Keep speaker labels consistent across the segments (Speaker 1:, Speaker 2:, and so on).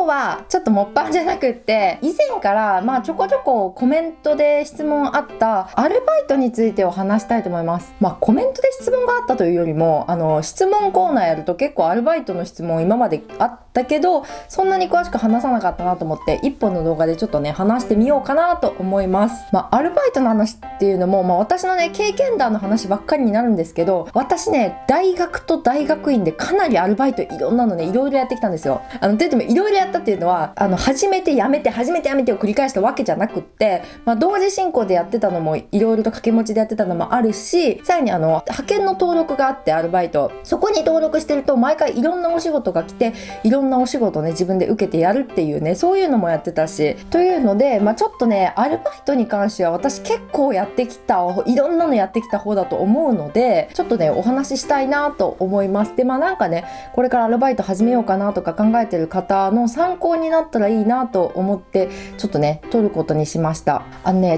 Speaker 1: 日はちょっともっぱんじゃなくって、以前からちょこちょこコメントで質問あったアルバイトについてを話したいと思います。コメントで質問があったというよりも、質問コーナーやると結構アルバイトの質問今まであったけど、そんなに詳しく話さなかったなと思って、一本の動画でちょっとね話してみようかなと思います。アルバイトの話っていうのも、私のね経験談の話ばっかりになるんですけど、私ね大学と大学院でかなりアルバイトいろんなのねいろいろやってきたんですよ。といってもいろいろやったっていうのは初めてやめてを繰り返したわけじゃなくって、同時進行でやってたのもいろいろと掛け持ちでやってたのもあるし、さらに派遣の登録があって、アルバイトそこに登録してると毎回いろんなお仕事が来て、いろんなお仕事をね自分で受けてやるっていうね、そういうのもやってたし、というのでちょっとねアルバイトに関しては私結構やってきた、いろんなのやってきた方だと思うので、ちょっとねお話ししたいなと思います。でなんかね、これからアルバイト始めようかなとか考えてる方の参考になったらいいなと思ってちょっとね撮ることにしました。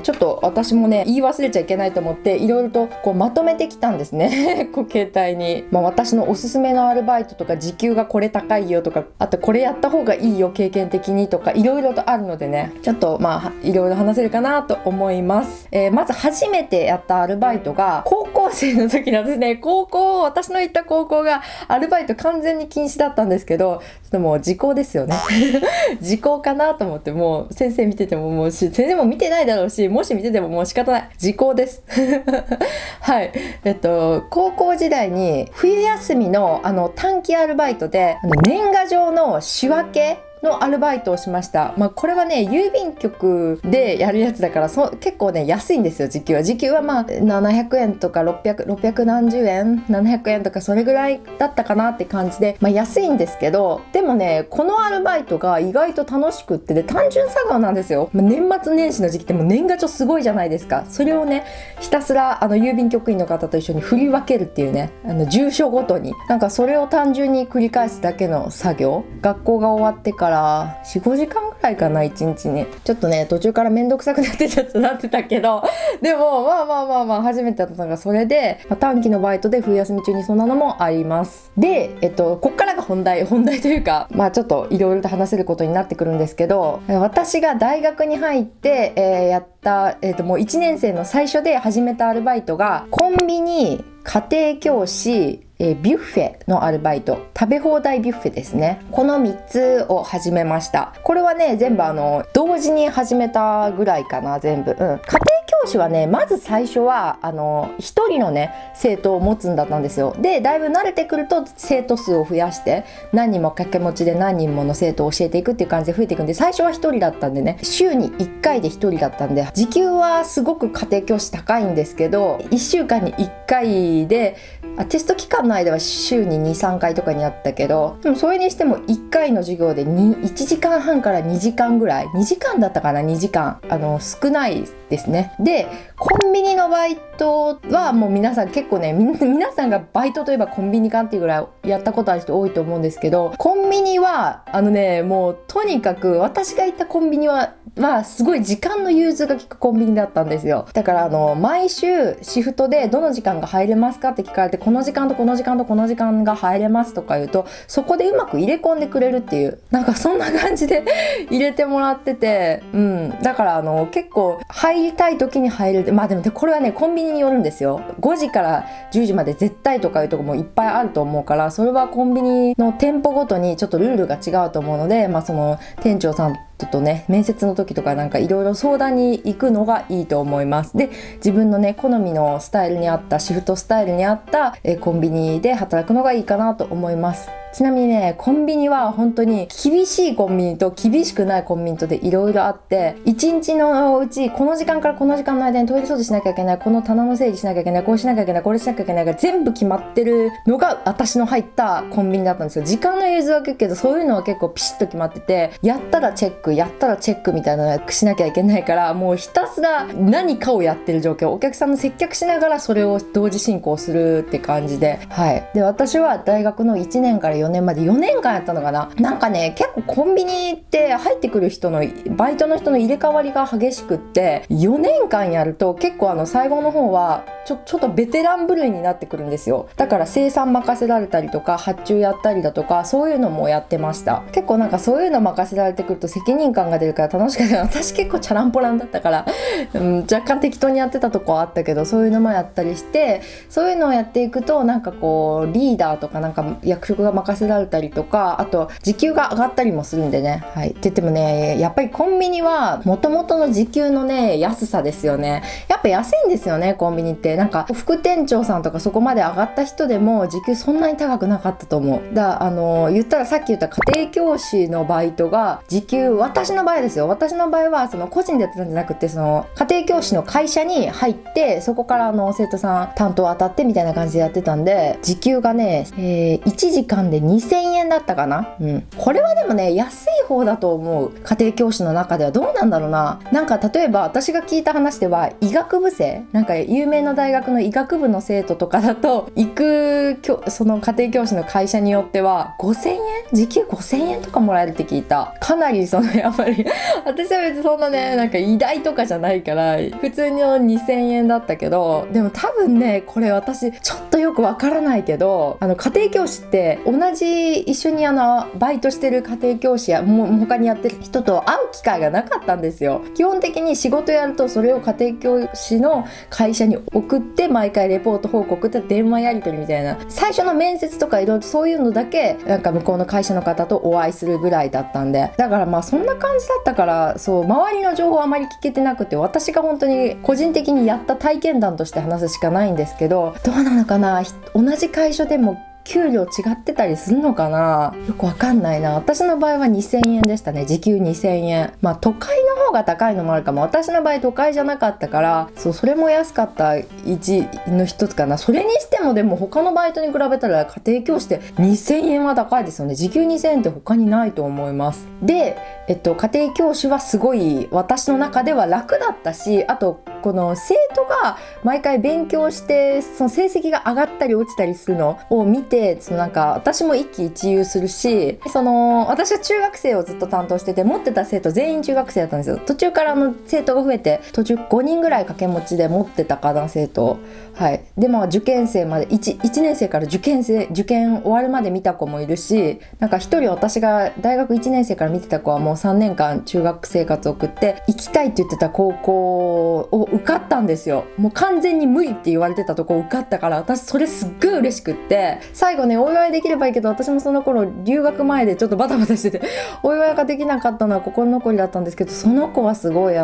Speaker 1: ちょっと私もね言い忘れちゃいけないと思っていろいろとこうまとめてきたんですね携帯に、私のおすすめのアルバイトとか、時給がこれ高いよとか、あとこれやった方がいいよ経験的にとか、いろいろとあるのでね、ちょっといろいろ話せるかなと思います。まず初めてやったアルバイトが高校生の時なんですね。私の行った高校がアルバイト完全に禁止だったんですけど、ちょっともう時効ですよね時効かなと思って、もう先生見てても先生も見てないだろうし、もし見ててももう仕方ない、時効ですはい。高校時代に冬休みの短期アルバイトで年賀状の仕分けのアルバイトをしました。これはね郵便局でやるやつだから結構ね安いんですよ。時給は700円とか600何十円700円とかそれぐらいだったかなって感じで、安いんですけど、でもねこのアルバイトが意外と楽しくって、で単純作業なんですよ。年末年始の時期ってもう年賀状すごいじゃないですか。それをねひたすら郵便局員の方と一緒に振り分けるっていうね、住所ごとにそれを単純に繰り返すだけの作業。学校が終わってから4、5時間ぐらいかな、1日に。ちょっとね途中からめんどくさくなってたけど、でも初めてだったのがそれで、短期のバイトで冬休み中にそんなのもあります。でこっからが本題というか、ちょっといろいろと話せることになってくるんですけど、私が大学に入って、やった、もう1年生の最初で始めたアルバイトがコンビニ、家庭教師、ビュッフェのアルバイト、食べ放題ビュッフェですね。この3つを始めました。これはね全部同時に始めたぐらいかな、全部。家庭教師はねまず最初は1人のね生徒を持つんだったんですよ。でだいぶ慣れてくると生徒数を増やして何人も掛け持ちで何人もの生徒を教えていくっていう感じで増えていくんで、最初は1人だったんでね、週に1回で1人だったんで、時給はすごく家庭教師高いんですけど、1週間に1回でテスト期間の間は週に 2,3 回とかにあったけど、でもそれにしても1回の授業で1時間半から2時間ぐらい、2時間だったかな、2時間少ないですね。でコンビニのバイトはもう皆さん結構ね、皆さんがバイトといえばコンビニかっていうぐらいやったことある人多いと思うんですけど、コンビニはもうとにかく私が行ったコンビニはすごい時間の融通が利くコンビニだったんですよ。だから毎週シフトでどの時間が入れますかって聞かれて、この時間とこの時間とこの時間が入れますとか言うと、そこでうまく入れ込んでくれるっていう、そんな感じで入れてもらってて、だから結構入りたい時に入れる。でもこれはねコンビニによるんですよ。5時から10時まで絶対とかいうとこもいっぱいあると思うから、それはコンビニの店舗ごとにちょっとルールが違うと思うので、その店長さんとね面接の時とかいろいろ相談に行くのがいいと思います。で自分のね好みのスタイルに合ったシフトスタイルに合ったコンビニで働くのがいいかなと思います。ちなみにねコンビニは本当に厳しいコンビニと厳しくないコンビニとでいろいろあって、1日のうちこの時間からこの時間の間にトイレ掃除しなきゃいけない、この棚の整理しなきゃいけない、こうしなきゃいけない、これしなきゃいけないが全部決まってるのが私の入ったコンビニだったんですよ。時間の融通は聞くけど、そういうのは結構ピシッと決まってて、やったらチェックみたいなのしなきゃいけないから、もうひたすら何かをやってる状況、お客さんの接客しながらそれを同時進行するって感じで、で私は大学の1年から4 4年まで4年間やったのかな。なんかね、結構コンビニって入ってくる人のバイトの人の入れ替わりが激しくって、4年間やると結構最後の方はちょっとベテラン部類になってくるんですよ。だから生産任せられたりとか発注やったりだとか、そういうのもやってました。結構なんかそういうの任せられてくると責任感が出るから楽しかった。私結構チャランポランだったから、若干適当にやってたとこはあったけど、そういうのもやったりして、そういうのをやっていくとなんかこうリーダーとかなんか役職が任せられたりとか、あと時給が上がったりもするんでね。はい。って言ってもね、やっぱりコンビニは元々の時給のね安さですよね。やっぱ安いんですよね、コンビニって。なんか副店長さんとかそこまで上がった人でも時給そんなに高くなかったと思う。言ったらさっき言った家庭教師のバイトが時給、私の場合ですよ。私の場合はその個人でやってたんじゃなくて、その家庭教師の会社に入ってそこから生徒さん担当当たってみたいな感じでやってたんで、時給がね、1時間で2000円だったかな。これはでもね安い方だと思う。家庭教師の中ではどうなんだろうな。なんか例えば私が聞いた話では医学部生、なんか有名な大学の医学部の生徒とかだとその家庭教師の会社によっては5000円、時給5000円とかもらえるって聞いた。かなりやっぱり私は別にそんなねなんか医大とかじゃないから普通の2000円だったけど、でも多分ねこれ私ちょっとよくわからないけど、家庭教師って一緒にバイトしてる家庭教師や他にやってる人と会う機会がなかったんですよ。基本的に仕事やるとそれを家庭教師の会社に送って毎回レポート報告って電話やり取りみたいな、最初の面接とかいろいろそういうのだけなんか向こうの会社の方とお会いするぐらいだったんで、だからまあそんな感じだったから、そう周りの情報あまり聞けてなくて、私が本当に個人的にやった体験談として話すしかないんですけど、どうなのかな、同じ会社でも給料違ってたりするのかな、よくわかんないな。私の場合は2000円でしたね。時給2000円。まあ都会の方が高いのもあるかも。私の場合都会じゃなかったから、それも安かったの一つかな。それにしてもでも他のバイトに比べたら家庭教師って2000円は高いですよね。時給2000円って他にないと思います。で、家庭教師はすごい私の中では楽だったし、あとこの生徒が毎回勉強してその成績が上がったり落ちたりするのを見て、なんか私も一喜一憂するし、私は中学生をずっと担当してて、持ってた生徒全員中学生だったんですよ。途中から生徒が増えて、途中5人ぐらい掛け持ちで持ってたかな、生徒。はい。でも受験生まで 1年生から受験終わるまで見た子もいるし、なんか一人私が大学1年生から見てた子はもう3年間中学生活を送って行きたいって言ってた高校を受かったんですよ。もう完全に無理って言われてたとこ受かったから、私それすっごい嬉しくって、最後ねお祝いできればいいけど、私もその頃留学前でちょっとバタバタしててお祝いができなかったのは心残りだったんですけど、その子はすごい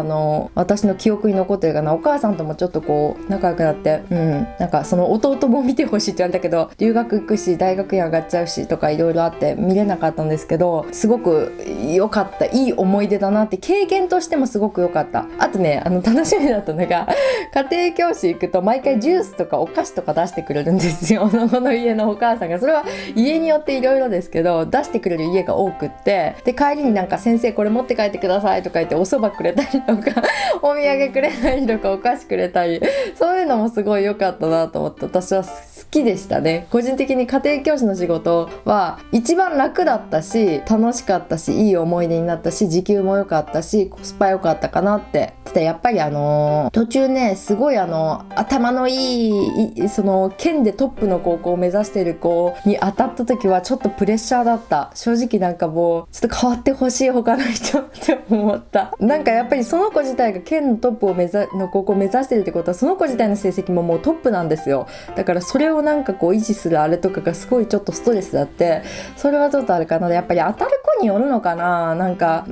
Speaker 1: 私の記憶に残ってるかな。お母さんともちょっとこう仲良くなって、なんかその弟も見てほしいって言われたけど、留学行くし大学に上がっちゃうしとかいろいろあって見れなかったんですけど、すごく良かった、いい思い出だなって、経験としてもすごく良かった。あとね楽しみだったのが、家庭教師行くと毎回ジュースとかお菓子とか出してくれるんですよ。この家のお母さんが。それは家によっていろいろですけど出してくれる家が多くって、で帰りになんか先生これ持って帰ってくださいとか言ってお蕎麦くれたりとかお土産くれたりとかお菓子くれたり、そういうのもすごい良かったなと思って、私は好きでしたね。個人的に家庭教師の仕事は一番楽だったし、楽しかったし、いい思い出になったし、時給も良かったし、コスパ良かったかなって。でやっぱり途中ねすごい頭のいいその県でトップの高校を目指してる子に当たった時はちょっとプレッシャーだった。正直なんかもうちょっと変わってほしい他の人って思った。なんかやっぱりその子自体が県のトップの高校を目指してるってことは、その子自体の成績ももうトップなんですよ。だからそれをなんかこう維持するあれとかがすごいちょっとストレスだって、それはちょっとあれかな。やっぱり当たる子によるのかな。なんか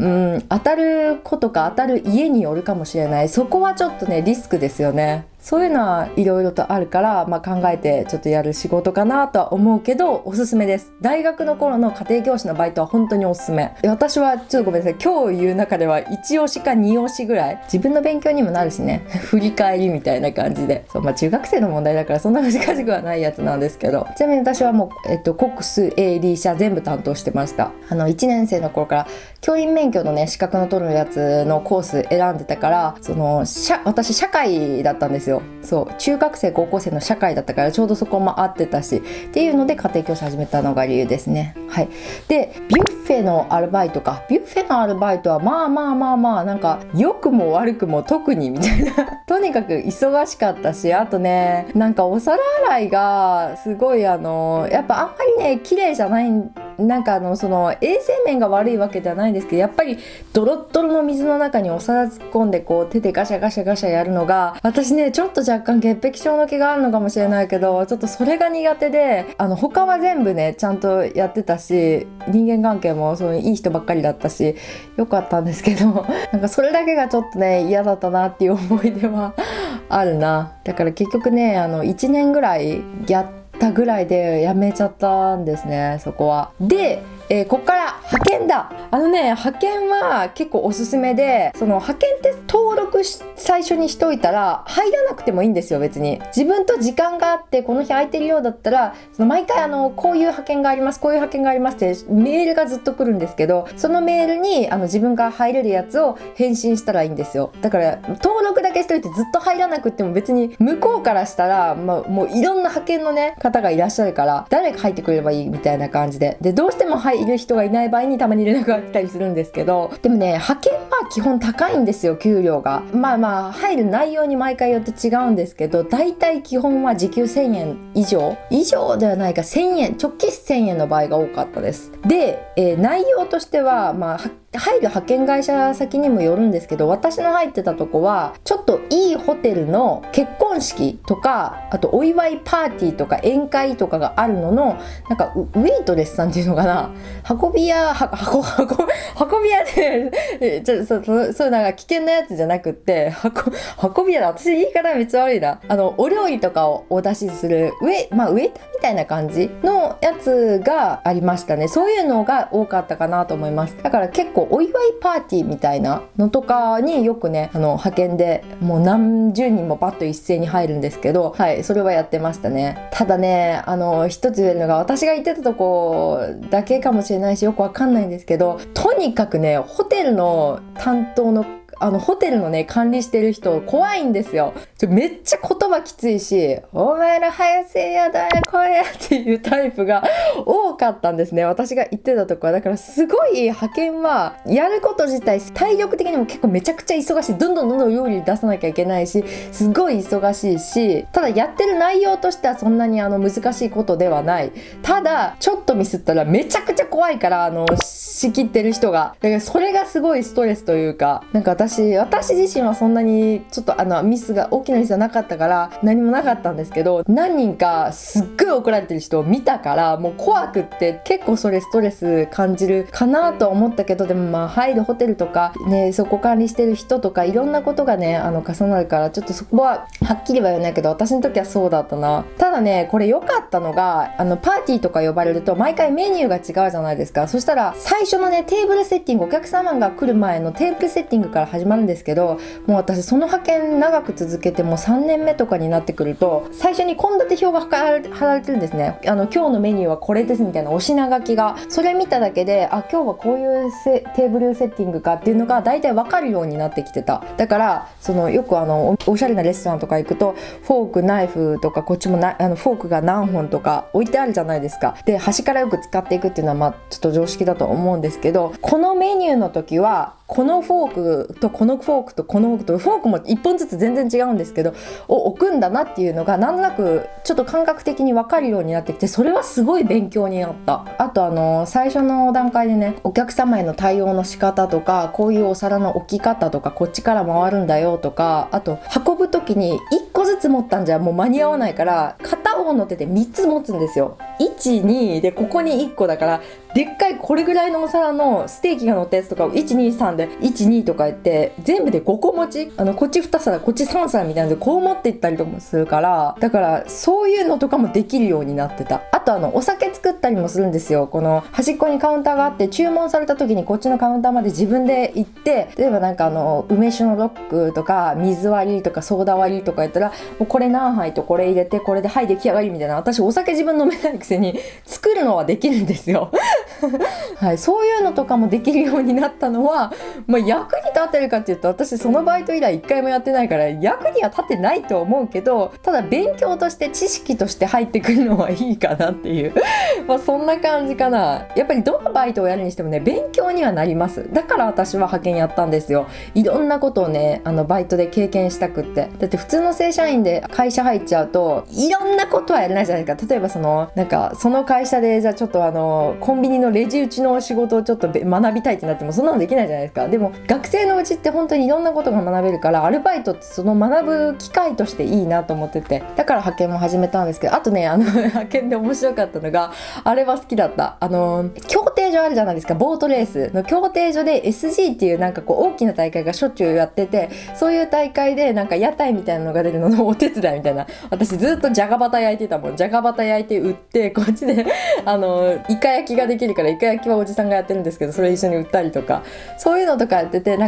Speaker 1: 当たる子とか当たる家によるかもしれない。そこはちょっとねリスクですよね。そういうのはいろいろとあるから、考えてちょっとやる仕事かなとは思うけど、おすすめです。大学の頃の家庭教師のバイトは本当におすすめ。で私はちょっとごめんなさい、今日言う中では1押しか2押しぐらい、自分の勉強にもなるしね振り返りみたいな感じで、中学生の問題だからそんな難しくはないやつなんですけど、ちなみに私はもう、国数 AD 社全部担当してました。1年生の頃から教員免許のね資格の取るやつのコース選んでたから、私社会だったんですよ。よ。そう中学生高校生の社会だったからちょうどそこも合ってたしっていうので家庭教師始めたのが理由ですね。はい。でビュッフェのアルバイトはまあなんか良くも悪くも特にみたいなとにかく忙しかったし、あとねなんかお皿洗いがすごいやっぱあんまりね綺麗じゃない。なんかその衛生面が悪いわけではないんですけど、やっぱりドロッドロの水の中にお皿突っ込んでこう手でガシャガシャガシャやるのが、私ねちょっと若干潔癖症の気があるのかもしれないけど、ちょっとそれが苦手で、他は全部ねちゃんとやってたし、人間関係もそういい人ばっかりだったしよかったんですけど、なんかそれだけがちょっとね嫌だったなっていう思い出はあるな。だから結局ね1年ぐらいやったぐらいでやめちゃったんですね、そこは。でこっから派遣だ。派遣は結構おすすめで、その派遣って登録最初にしといたら入らなくてもいいんですよ。別に自分と時間があってこの日空いてるようだったら毎回こういう派遣があります、こういう派遣がありますってメールがずっと来るんですけど、そのメールに自分が入れるやつを返信したらいいんですよ。だから登録だけしといてずっと入らなくても別に向こうからしたら、もういろんな派遣のね方がいらっしゃるから誰か入ってくれればいいみたいな感じで、どうしてもいる人がいない場合にたまに連絡が来たりするんですけど、でもね派遣は基本高いんですよ、給料が。まあ入る内容に毎回よって違うんですけど、だいたい基本は時給1000円以上ではないか、1000円直帰1000円の場合が多かったです。で、内容としては入る派遣会社先にもよるんですけど、私の入ってたとこはちょっといいホテルの結婚式とか、あとお祝いパーティーとか宴会とかがあるののなんかウェイトレスさんっていうのかな、運び屋でそうなんか危険なやつじゃなくって運び屋だ。私言い方めっちゃ悪いな。お料理とかをお出しするウェイターみたいな感じのやつがありましたね。そういうのが多かったかなと思います。だから結構お祝いパーティーみたいなのとかによくね派遣でもう何十人もバッと一斉に入るんですけど、はい、それはやってましたね。ただね一つ言えるのが、私が行ってたとこだけかもしれないしよくわかんないんですけど、とにかくねホテルの担当のホテルのね管理してる人怖いんですよ。めっちゃ言葉きついし、お前ら早せやだよこれっていうタイプが多かったんですね、私が行ってたとこは。だからすごい派遣はやること自体体力的にも結構めちゃくちゃ忙しい。どんどん料理出さなきゃいけないし、すごい忙しいし、ただやってる内容としてはそんなに難しいことではない。ただちょっとミスったらめちゃくちゃ怖いから、仕切ってる人が。だからそれがすごいストレスというか、なんか私自身はそんなにちょっと大きなミスはなかったから何もなかったんですけど、何人かすっごい怒られてる人を見たからもう怖くって結構それストレス感じるかなとは思ったけど、でも入るホテルとかね、そこ管理してる人とかいろんなことがね重なるからちょっとそこははっきりは言えないけど、私の時はそうだったな。ただねこれ良かったのがパーティーとか呼ばれると毎回メニューが違うじゃないですか。そしたら最初のねテーブルセッティング、お客様が来る前のテーブルセッティングから始まるんですけど、もう私その派遣長く続けてもう3年目とかになってくると最初に献立表が貼られてるんですね。今日のメニューはこれですみたいなお品書きが、それ見ただけで今日はこういうテーブルセッティングかっていうのが大体分かるようになってきてた。だからよくおしゃれなレストランとか行くとフォークナイフとかこっちもフォークが何本とか置いてあるじゃないですか。で端からよく使っていくっていうのはちょっと常識だと思うんですけど、このメニューの時はこのフォークとこのフォークとこのフォークとフォークも1本ずつ全然違うんですけどを置くんだなっていうのがなんとなくちょっと感覚的に分かるようになってきて、それはすごい勉強になった。あと最初の段階でねお客様への対応の仕方とか、こういうお皿の置き方とか、こっちから回るんだよとか、あと運ぶ時に1個ずつ持ったんじゃもう間に合わないから片方の手で3つ持つんですよ。1、2でここに1個だからでっかいこれぐらいのお皿のステーキが乗ったやつとかを123で12とか言って全部で5個持ち、こっち2皿こっち3皿みたいなのでこう持っていったりとかもするから、だからそういうのとかもできるようになってた。あとお酒作ったりもするんですよ。この端っこにカウンターがあって注文された時にこっちのカウンターまで自分で行って、例えばなんか梅酒のロックとか水割りとかソーダ割りとか言ったらもうこれ何杯とこれ入れてこれではい出来上がりみたいな、私お酒自分飲めないくせに作るのはできるんですよはい、そういうのとかもできるようになったのは、役に立ってるかっていうと、私そのバイト以来一回もやってないから役には立ってないと思うけど、ただ勉強として知識として入ってくるのはいいかなっていうそんな感じかな。やっぱりどのバイトをやるにしてもね、勉強にはなります。だから私は派遣やったんですよ。いろんなことをね、バイトで経験したくって。だって普通の正社員で会社入っちゃうといろんなことはやれないじゃないですか。例えばその会社でじゃあちょっとコンビニのレジ打ちの仕事をちょっと学びたいってなってもそんなのできないじゃないですか。でも学生のうちって本当にいろんなことが学べるから、アルバイトってその学ぶ機会としていいなと思ってて、だから派遣も始めたんですけど、あとね派遣で面白かったのが、あれは好きだった。競艇場あるじゃないですか。ボートレースの競艇場で SG っていう大きな大会がしょっちゅうやってて、そういう大会で屋台みたいなのが出るののお手伝いみたいな。私ずっとじゃがバタ焼いてたもん。じゃがバタ焼いて売って、こっちでイカ焼きができるからイカ焼きはおじさんがやってるんですけど、それ一緒に売ったりとか、そういうのとかやってて、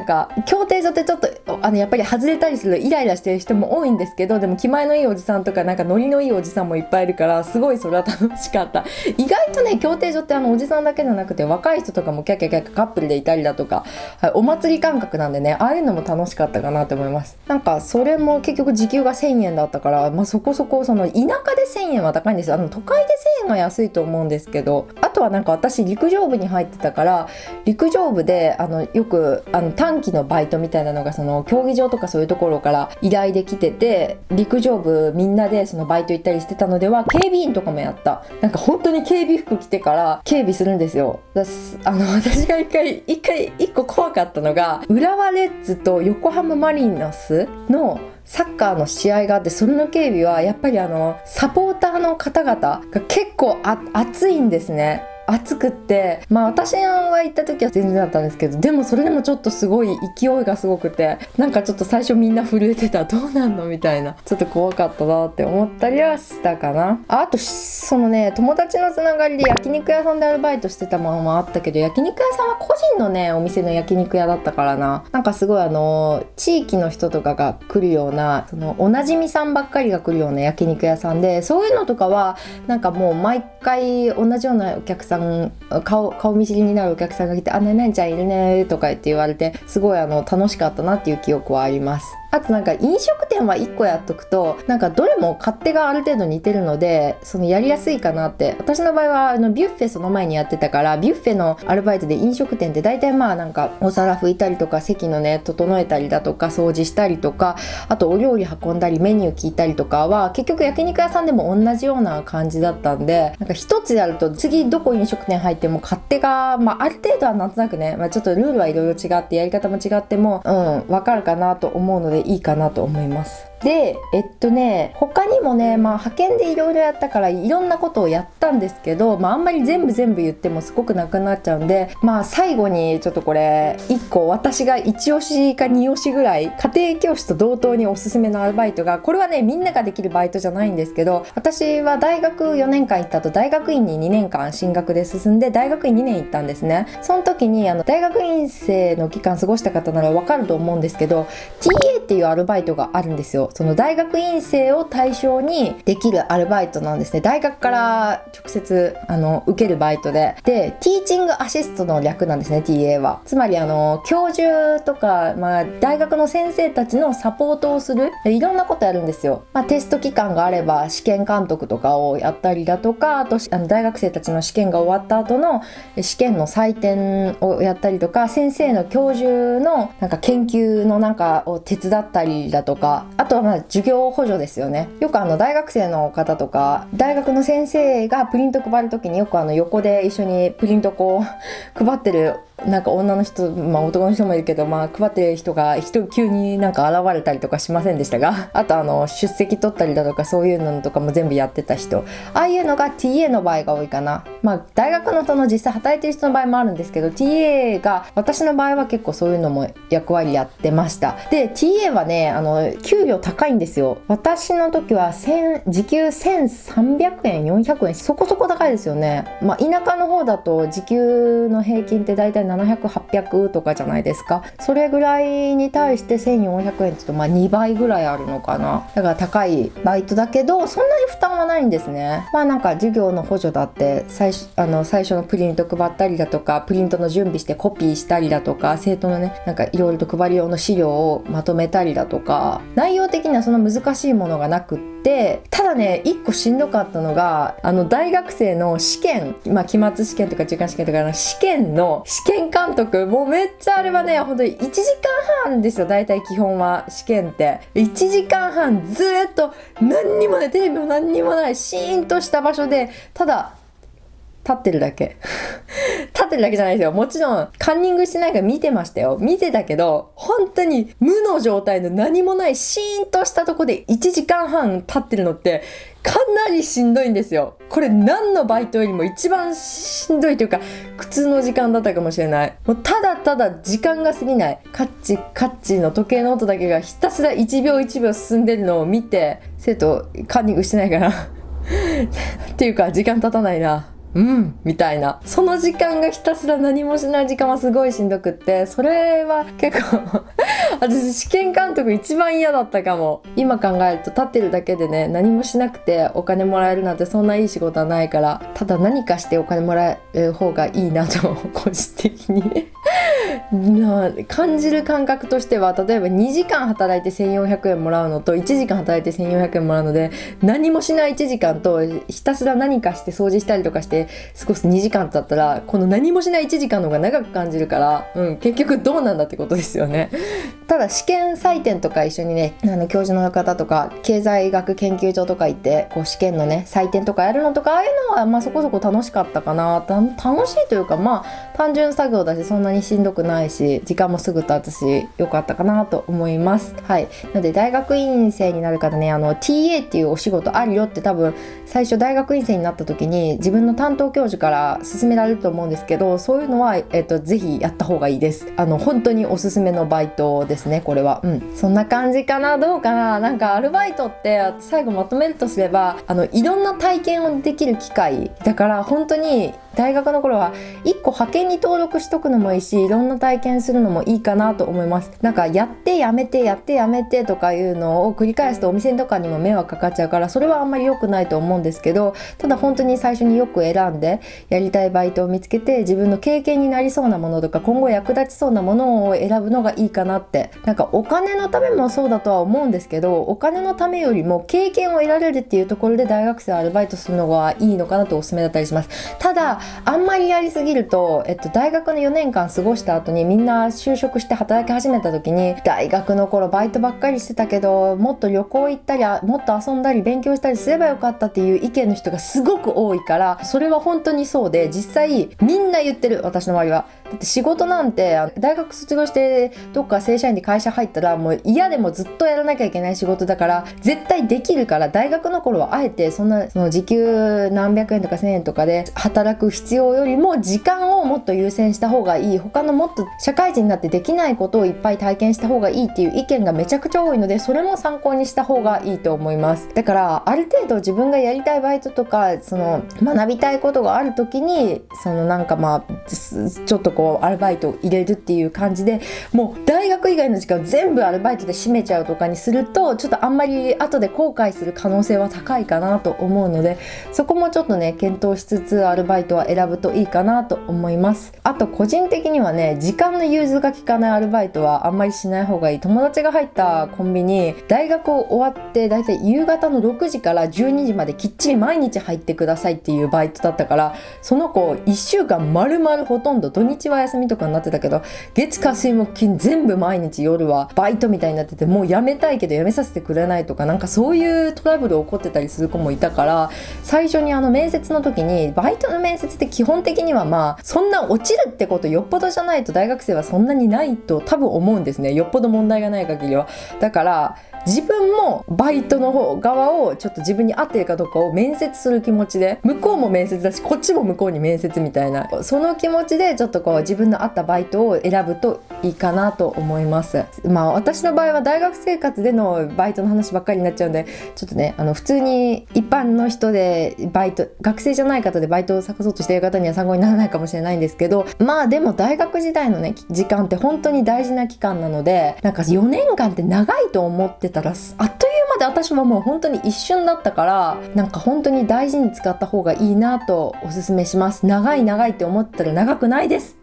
Speaker 1: 競艇場ってちょっとやっぱり外れたりするイライラしてる人も多いんですけど、でも気前のいいおじさんとかノリのいいおじさんもいっぱいいるから、すごいそれは楽しかった。意外とね、競艇場っておじさんだけじゃなくて若い人とかもキャキャキャカップルでいたりだとか、はい、お祭り感覚なんでね、ああいうのも楽しかったかなと思います。それも結局時給が1000円だったから、そこそこ田舎で1000円は高いんですよ。都会で1000円は安いと思うんですけど、あとは私陸上部に入ってたから、陸上部でよく短期のバイトみたいなのが競技場とかそういうところから依頼できてて、陸上部みんなでバイト行ったりしてたのでは、警備員とかもやった。本当に警備服着てから警備するんですよ。私が一個怖かったのが、浦和レッズと横浜マリノスのサッカーの試合があって、それの警備はやっぱりサポーターの方々が結構熱いんですね。暑くって、私が行った時は全然だったんですけど、でもそれでもちょっとすごい勢いがすごくて、ちょっと最初みんな震えてた、どうなんのみたいな、ちょっと怖かったなって思ったりはしたかな。あと友達のつながりで焼肉屋さんでアルバイトしてたものもあったけど、焼肉屋さんは個人のねお店の焼肉屋だったからな、すごい地域の人とかが来るような、おなじみさんばっかりが来るような焼肉屋さんで、そういうのとかはもう毎回同じようなお客さん、顔見知りになるお客さんが来て、何々ちゃんいるねとか言って言われて、すごい楽しかったなっていう記憶はあります。あと飲食店は1個やっとくとどれも勝手がある程度似てるのでやりやすいかなって。私の場合はビュッフェその前にやってたから、ビュッフェのアルバイトで飲食店って大体お皿拭いたりとか、席のね整えたりだとか掃除したりとか、あとお料理運んだりメニュー聞いたりとかは結局焼肉屋さんでも同じような感じだったんで、一つやると次どこ飲食店入っても勝手がある程度はなんとなくね、ちょっとルールはいろいろ違ってやり方も違ってもわかるかなと思うのでいいかなと思います。で他にもね、派遣でいろいろやったからいろんなことをやったんですけど、あんまり全部言ってもすごくなくなっちゃうんで、最後にちょっとこれ1個私が1押しか2押しぐらい、家庭教師と同等におすすめのアルバイトが、これはねみんなができるバイトじゃないんですけど、私は大学4年間行った後大学院に2年間進学で進んで大学院2年行ったんですね。その時に大学院生の期間過ごした方ならわかると思うんですけど、 TA っていうアルバイトがあるんですよ。大学院生を対象にできるアルバイトなんですね。大学から直接受けるバイトで、ティーチングアシストの略なんですね、 TA は。つまり教授とか、大学の先生たちのサポートをする、いろんなことやるんですよ。テスト期間があれば試験監督とかをやったりだとか、あと大学生たちの試験が終わった後の試験の採点をやったりとか、先生の教授の研究のを手伝ったりだとか、あとは授業補助ですよね。よく大学生の方とか大学の先生がプリント配るときによく横で一緒にプリント配ってる女の人、男の人もいるけど、配ってる人が急に現れたりとかしませんでしたが、あと出席取ったりだとか、そういうのとかも全部やってた人、ああいうのが TA の場合が多いかな。大学の実際働いてる人の場合もあるんですけど、 TA が私の場合は結構そういうのも役割やってました。で TA はね給料高いんですよ。私の時は時給1300円400円、そこそこ高いですよね。田舎の方だと時給の平均ってだいたい700、800とかじゃないですか。それぐらいに対して1400円って言うと2倍ぐらいあるのかな。だから高いバイトだけどそんなに負担はないんですね。なんか授業の補助だって最初のプリント配ったりだとか、プリントの準備してコピーしたりだとか、生徒のねなんかいろいろと配り用の資料をまとめたりだとか、内容的にはそんな難しいものがなくって、ただね一個しんどかったのが大学生の試験、期末試験とか中間試験とか試験の試験監督、もうめっちゃあれはね本当に1時間半ですよ。大体基本は試験って1時間半ずっと何にもない、テレビも何にもないシーンとした場所でただ立ってるだけ立ってるだけじゃないですよ。もちろんカンニングしてないから見てましたよ。見てたけど本当に無の状態の何もないシーンとしたとこで1時間半立ってるのってかなりしんどいんですよ。これ何のバイトよりも一番しんどいというか苦痛の時間だったかもしれない。もうただただ時間が過ぎない、カッチカッチの時計の音だけがひたすら1秒1秒進んでるのを見て、生徒カンニングしてないからっていうか時間経たないなみたいな、その時間がひたすら何もしない時間はすごいしんどくって、それは結構私試験監督一番嫌だったかも。今考えると立ってるだけでね何もしなくてお金もらえるなんてそんないい仕事はないから、ただ何かしてお金もらえる方がいいなと個人的に感じる感覚としては、例えば2時間働いて1400円もらうのと1時間働いて1400円もらうので、何もしない1時間とひたすら何かして掃除したりとかして過ごす2時間だったら、この何もしない1時間の方が長く感じるから、結局どうなんだってことですよね。ただ試験採点とか一緒にね教授の方とか経済学研究所とか行ってこう試験のね採点とかやるのとか、ああいうのはそこそこ楽しかったかな。楽しいというか単純作業だしそんなにしんどくないし時間もすぐ経つしよかったかなと思います。はい。なので大学院生になる方ねTA っていうお仕事あるよって多分最初大学院生になった時に自分の担当教授から勧められると思うんですけど、そういうのはぜひやった方がいいです。本当におすすめのバイトですねこれは。そんな感じかな。どうかな。なんかアルバイトって最後まとめるとすればいろんな体験をできる機会だから、本当に大学の頃は1個派遣に登録しとくのもいいし、いろんな体験するのもいいかなと思います。なんかやってやめてやってやめてとかいうのを繰り返すとお店とかにも迷惑かかっちゃうから、それはあんまり良くないと思うんですけど、ただ本当に最初によく選んでやりたいバイトを見つけて自分の経験になりそうなものとか今後役立ちそうなものを選ぶのがいいかなって。なんかお金のためもそうだとは思うんですけど、お金のためよりも経験を得られるっていうところで大学生はアルバイトするのがいいのかなとおすすめだったりします。ただあんまりやりすぎると、大学の4年間過ごした後にみんな就職して働き始めた時に、大学の頃バイトばっかりしてたけどもっと旅行行ったりもっと遊んだり勉強したりすればよかったっていう意見の人がすごく多いから、それは本当にそうで、実際みんな言ってる。私の周りはだって仕事なんて大学卒業してどっか正社員で会社入ったらもう嫌でもずっとやらなきゃいけない仕事だから絶対できるから、大学の頃はあえてその時給何百円とか1000円とかで働く必要よりも時間をもっと優先した方がいい、他のもっと社会人になってできないことをいっぱい体験した方がいいっていう意見がめちゃくちゃ多いので、それも参考にした方がいいと思います。だからある程度自分がやりたいバイトとか学びたいことがある時にちょっとアルバイトを入れるっていう感じで、もう大学以外の時間を全部アルバイトで占めちゃうとかにするとちょっとあんまり後で後悔する可能性は高いかなと思うので、そこもちょっとね検討しつつアルバイトは選ぶといいかなと思います。あと個人的にはね、時間の融通が利かないアルバイトはあんまりしない方がいい。友達が入ったコンビニ、大学終わってだいたい夕方の6時から12時まできっちり毎日入ってくださいっていうバイトだったから、その子1週間丸々ほとんど土日は休みとかになってたけど、月火水木金全部毎日夜はバイトみたいになってて、もう辞めたいけど辞めさせてくれないとか、なんかそういうトラブル起こってたりする子もいたから、最初に面接の時に、バイトの面接って基本的にはそんな落ちるってことよっぽどじゃないと大学生はそんなにないと多分思うんですね。よっぽど問題がない限りは。だから自分もバイトの方側をちょっと自分に合っているかどうかを面接する気持ちで、向こうも面接だしこっちも向こうに面接みたいな、その気持ちでちょっとこう自分の合ったバイトを選ぶといいかなと思います。私の場合は大学生活でのバイトの話ばっかりになっちゃうんで、ちょっとね普通に一般の人でバイト、学生じゃない方でバイトを探そうとしている方には参考にならないかもしれないんですけど、でも大学時代のね時間って本当に大事な期間なので、なんか4年間って長いと思ってたらあっという間で、私はもう本当に一瞬だったから、なんか本当に大事に使った方がいいなとおすすめします。長いって思ったら長くないです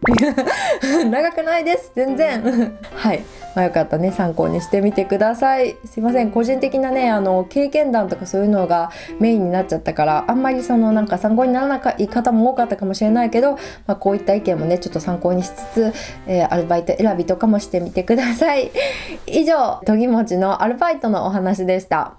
Speaker 1: 長くないです全然はい、よかったね、参考にしてみてください。すいません、個人的なね経験談とかそういうのがメインになっちゃったから、あんまりなんか参考にならない方も多かったかもしれないけど、こういった意見もねちょっと参考にしつつ、アルバイト選びとかもしてみてください。以上、とぎもちのアルバイトのお話でした。